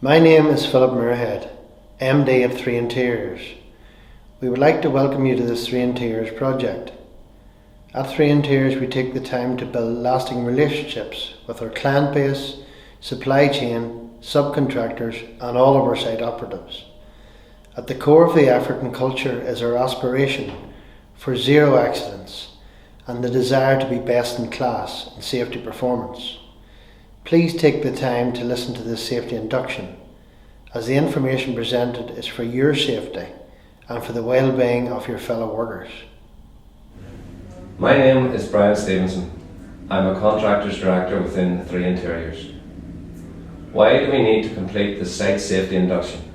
My name is Philip Muirhead, MD at 3 Interiors. We would like to welcome you to this 3 Interiors project. At 3 Interiors we take the time to build lasting relationships with our client base, supply chain, subcontractors and all of our site operatives. At the core of the effort and culture is our aspiration for zero accidents and the desire to be best in class in safety performance. Please take the time to listen to this safety induction, as the information presented is for your safety and for the well-being of your fellow workers. My name is Brian Stevenson. I'm a Contractors Director within 3 Interiors. Why do we need to complete the site safety induction?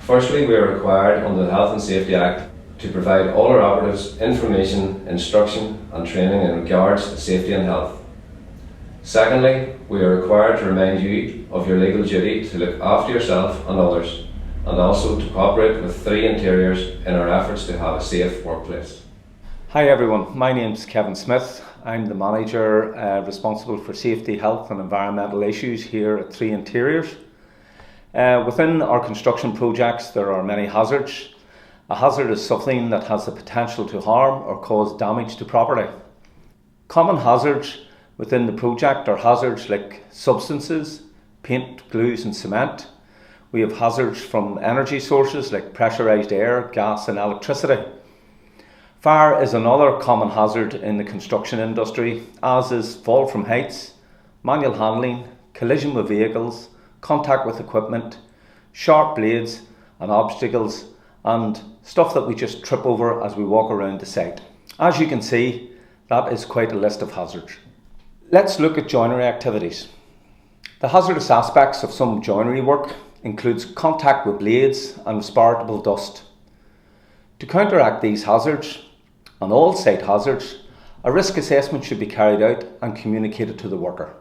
Firstly, we are required under the Health and Safety Act to provide all our operatives information, instruction and training in regards to safety and health. Secondly, we are required to remind you of your legal duty to look after yourself and others, and also to cooperate with 3 Interiors in our efforts to have a safe workplace. Hi everyone, my name's Kevin Smith. I'm the manager responsible for safety, health and environmental issues here at 3 Interiors. Within our construction projects there are many hazards. A hazard is something that has the potential to harm or cause damage to property. Common hazards within the project are hazards like substances, paint, glues and cement. We have hazards from energy sources like pressurised air, gas and electricity. Fire is another common hazard in the construction industry, as is fall from heights, manual handling, collision with vehicles, contact with equipment, sharp blades and obstacles, and stuff that we just trip over as we walk around the site. As you can see, that is quite a list of hazards. Let's look at joinery activities. The hazardous aspects of some joinery work includes contact with blades and respirable dust. To counteract these hazards, and all site hazards, a risk assessment should be carried out and communicated to the worker.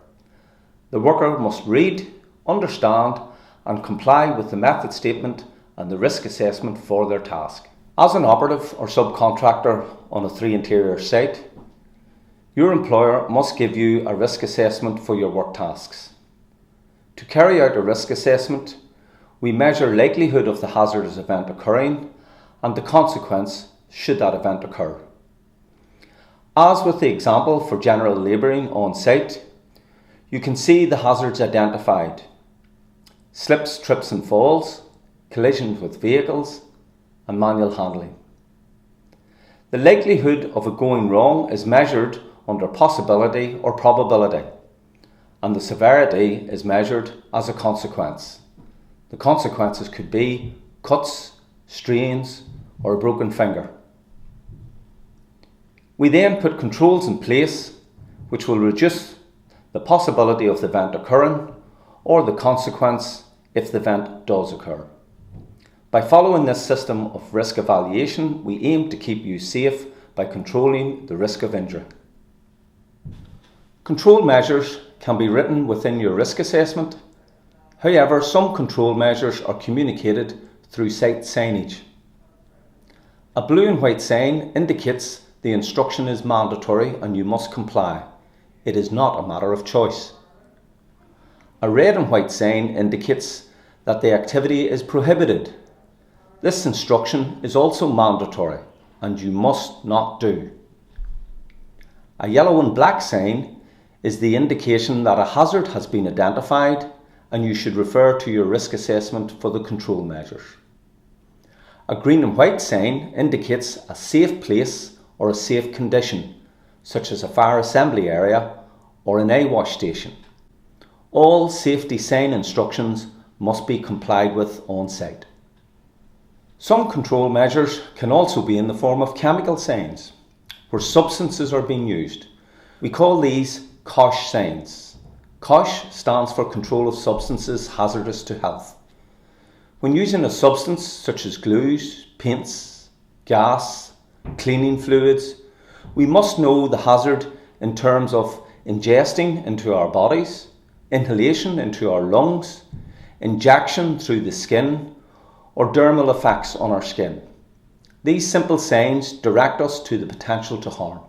The worker must read, understand and comply with the method statement and the risk assessment for their task. As an operative or subcontractor on a 3 Interior site, your employer must give you a risk assessment for your work tasks. To carry out a risk assessment, we measure likelihood of the hazardous event occurring and the consequence should that event occur. As with the example for general labouring on site, you can see the hazards identified: slips, trips and falls, collisions with vehicles and manual handling. The likelihood of it going wrong is measured under possibility or probability, and the severity is measured as a consequence. The consequences could be cuts, strains or a broken finger. We then put controls in place which will reduce the possibility of the event occurring or the consequence if the event does occur. By following this system of risk evaluation, we aim to keep you safe by controlling the risk of injury. Control measures can be written within your risk assessment. However, some control measures are communicated through site signage. A blue and white sign indicates the instruction is mandatory and you must comply. It is not a matter of choice. A red and white sign indicates that the activity is prohibited. This instruction is also mandatory and you must not do. A yellow and black sign is the indication that a hazard has been identified and you should refer to your risk assessment for the control measures. A green and white sign indicates a safe place or a safe condition, such as a fire assembly area or an eye-wash station. All safety sign instructions must be complied with on site. Some control measures can also be in the form of chemical signs, where substances are being used. We call these COSH signs. COSH stands for Control of Substances Hazardous to Health. When using a substance such as glues, paints, gas, cleaning fluids, we must know the hazard in terms of ingesting into our bodies, inhalation into our lungs, injection through the skin, or dermal effects on our skin. These simple signs direct us to the potential to harm.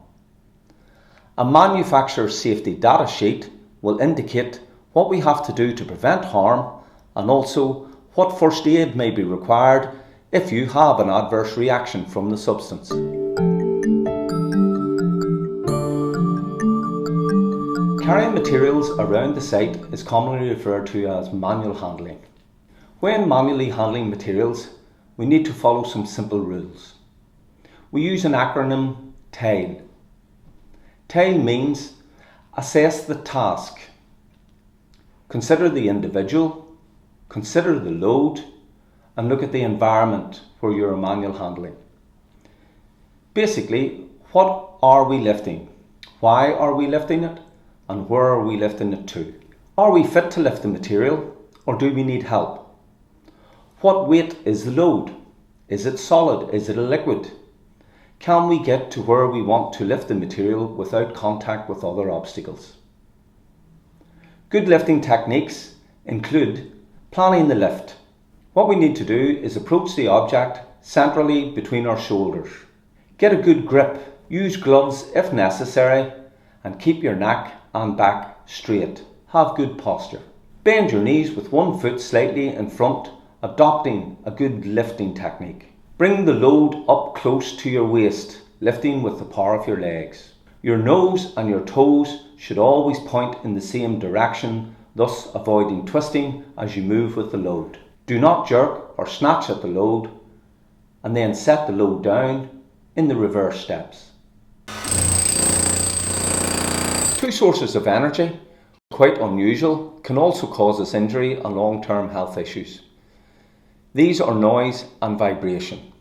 A manufacturer's safety data sheet will indicate what we have to do to prevent harm and also what first aid may be required if you have an adverse reaction from the substance. Carrying materials around the site is commonly referred to as manual handling. When manually handling materials, we need to follow some simple rules. We use an acronym TAIL. TAIL means assess the task, consider the individual, consider the load, and look at the environment where you're manual handling. Basically, what are we lifting? Why are we lifting it? And where are we lifting it to? Are we fit to lift the material, or do we need help? What weight is the load? Is it solid? Is it a liquid? Can we get to where we want to lift the material without contact with other obstacles? Good lifting techniques include planning the lift. What we need to do is approach the object centrally between our shoulders. Get a good grip, use gloves if necessary, and keep your neck and back straight. Have good posture. Bend your knees with one foot slightly in front, adopting a good lifting technique. Bring the load up close to your waist, lifting with the power of your legs. Your nose and your toes should always point in the same direction, thus avoiding twisting as you move with the load. Do not jerk or snatch at the load, and then set the load down in the reverse steps. Two sources of energy, quite unusual, can also cause us injury and long-term health issues. These are noise and vibration.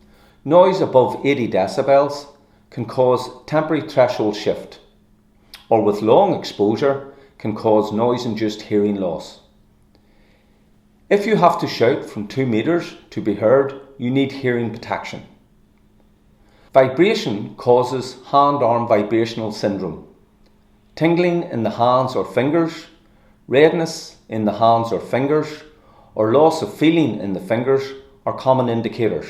Noise above 80 decibels can cause temporary threshold shift, or with long exposure can cause noise-induced hearing loss. If you have to shout from 2 meters to be heard, you need hearing protection. Vibration causes hand-arm vibrational syndrome. Tingling in the hands or fingers, redness in the hands or fingers, or loss of feeling in the fingers are common indicators.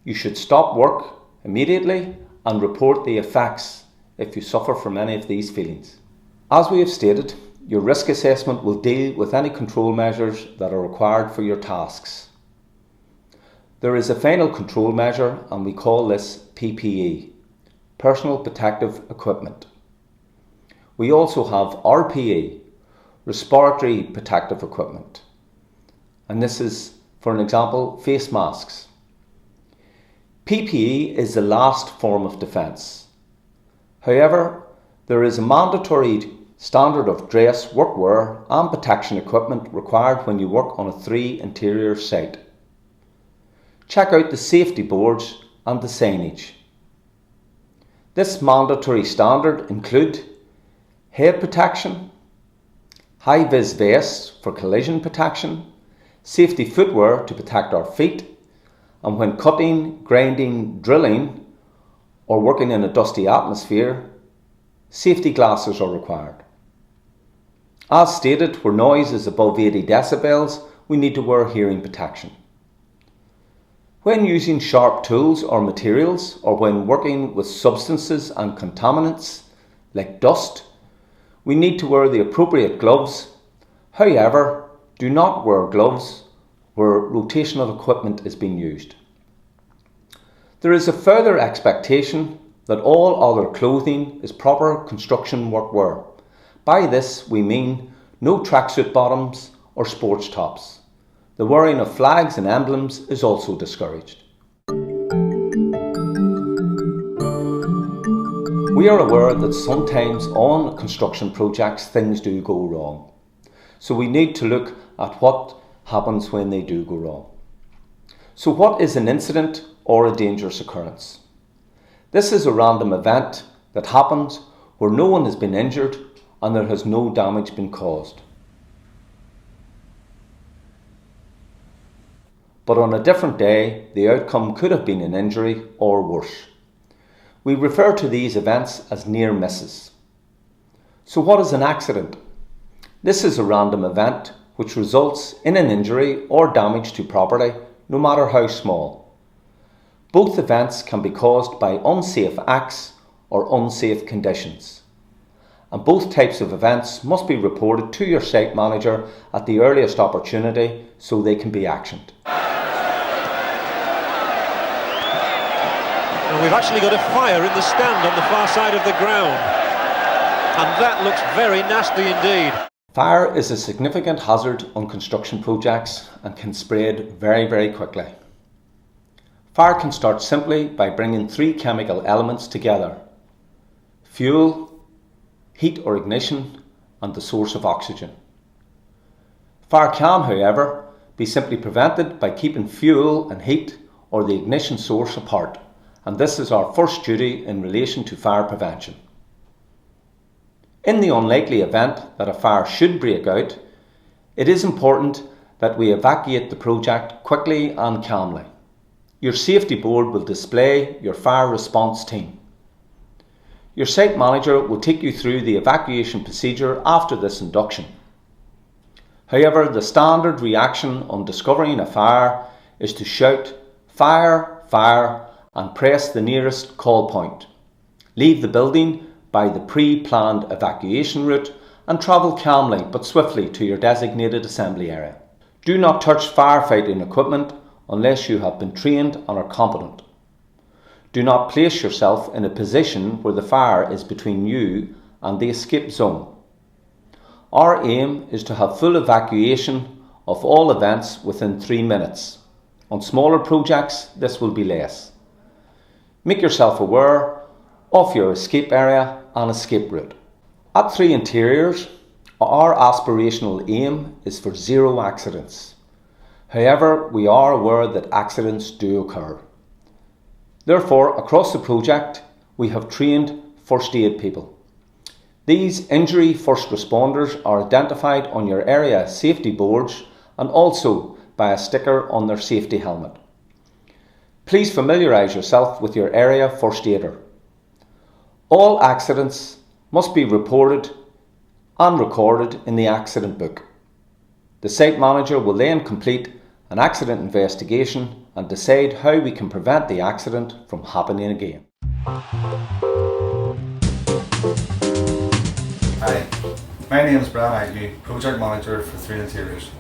You should stop work immediately and report the effects if you suffer from any of these feelings. As we have stated, your risk assessment will deal with any control measures that are required for your tasks. There is a final control measure, and we call this PPE, Personal Protective Equipment. We also have RPE, Respiratory Protective Equipment, and this is, for an example, face masks. PPE is the last form of defence. However, there is a mandatory standard of dress, workwear and protection equipment required when you work on a 3 interior site. Check out the safety boards and the signage. This mandatory standard include head protection, high-vis vests for collision protection, safety footwear to protect our feet, and when cutting, grinding, drilling, or working in a dusty atmosphere, safety glasses are required. As stated, where noise is above 80 decibels, we need to wear hearing protection. When using sharp tools or materials, or when working with substances and contaminants like dust, we need to wear the appropriate gloves. However, do not wear gloves where rotational equipment is being used. There is a further expectation that all other clothing is proper construction workwear. By this we mean no tracksuit bottoms or sports tops. The wearing of flags and emblems is also discouraged. We are aware that sometimes on construction projects things do go wrong. So we need to look at what happens when they do go wrong. So what is an incident or a dangerous occurrence? This is a random event that happens where no one has been injured and there has no damage been caused. But on a different day, the outcome could have been an injury or worse. We refer to these events as near misses. So what is an accident? This is a random event which results in an injury or damage to property, no matter how small. Both events can be caused by unsafe acts or unsafe conditions. and both types of events must be reported to your site manager at the earliest opportunity so they can be actioned. And we've actually got a fire in the stand on the far side of the ground, and that looks very nasty indeed. Fire is a significant hazard on construction projects and can spread very, very quickly. Fire can start simply by bringing three chemical elements together: fuel, heat or ignition, and the source of oxygen. Fire can, however, be simply prevented by keeping fuel and heat or the ignition source apart, and this is our first duty in relation to fire prevention. In the unlikely event that a fire should break out, it is important that we evacuate the project quickly and calmly. Your safety board will display your fire response team. Your site manager will take you through the evacuation procedure after this induction. However, the standard reaction on discovering a fire is to shout "Fire! Fire!" and press the nearest call point. Leave the building by the pre-planned evacuation route and travel calmly but swiftly to your designated assembly area. Do not touch firefighting equipment unless you have been trained and are competent. Do not place yourself in a position where the fire is between you and the escape zone. Our aim is to have full evacuation of all events within 3 minutes. On smaller projects, this will be less. Make yourself aware of your escape area and escape route. At 3 Interiors, our aspirational aim is for 0 accidents. However, we are aware that accidents do occur. Therefore, across the project, we have trained first aid people. These injury first responders are identified on your area safety boards and also by a sticker on their safety helmet. Please familiarise yourself with your area first aider. All accidents must be reported and recorded in the accident book. The site manager will then complete an accident investigation and decide how we can prevent the accident from happening again. Hi, my name is Brian Agnew, Project Manager for 3 Interiors.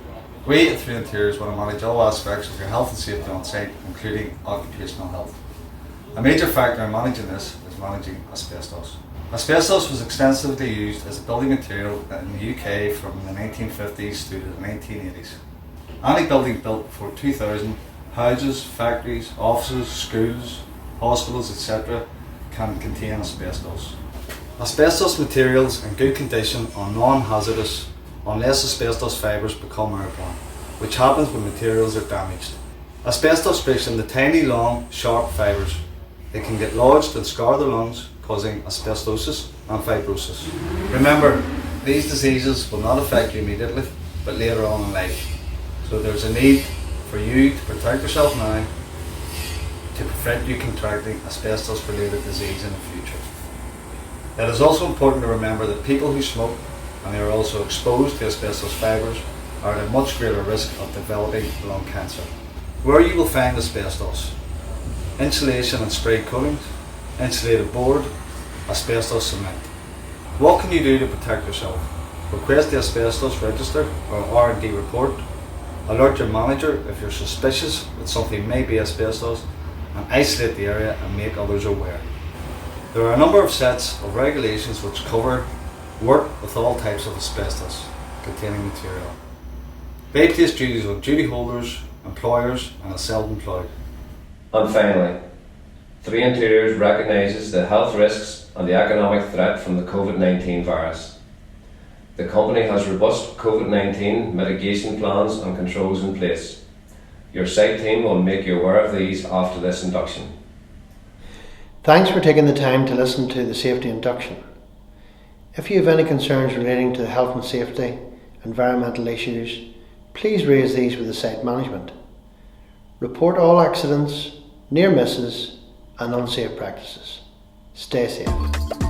We at 3 Interiors want to manage all aspects of your health and safety on site, including occupational health. A major factor in managing this is managing asbestos. Asbestos was extensively used as a building material in the UK from the 1950s through to the 1980s. Any building built before 2000, houses, factories, offices, schools, hospitals, etc. can contain asbestos. Asbestos materials in good condition are non-hazardous unless asbestos fibres become airborne, which happens when materials are damaged. Asbestos breaks into tiny, long, sharp fibres. They can get lodged and scar the lungs, causing asbestosis and fibrosis. Remember, these diseases will not affect you immediately, but later on in life. So there's a need for you to protect yourself now to prevent you contracting asbestos-related disease in the future. It is also important to remember that people who smoke and they are also exposed to asbestos fibres are at a much greater risk of developing lung cancer. Where you will find asbestos: insulation and spray coatings, insulated board, asbestos cement. What can you do to protect yourself? Request the asbestos register or R&D report. Alert your manager if you're suspicious that something may be asbestos, and isolate the area and make others aware. There are a number of sets of regulations which cover work with all types of asbestos containing material. They place duties on duty holders, employers and the self-employed. And finally, 3 Interiors recognises the health risks and the economic threat from the COVID-19 virus. The company has robust COVID-19 mitigation plans and controls in place. Your site team will make you aware of these after this induction. Thanks for taking the time to listen to the safety induction. If you have any concerns relating to the health and safety, environmental issues, please raise these with the site management. Report all accidents, near misses and unsafe practices. Stay safe.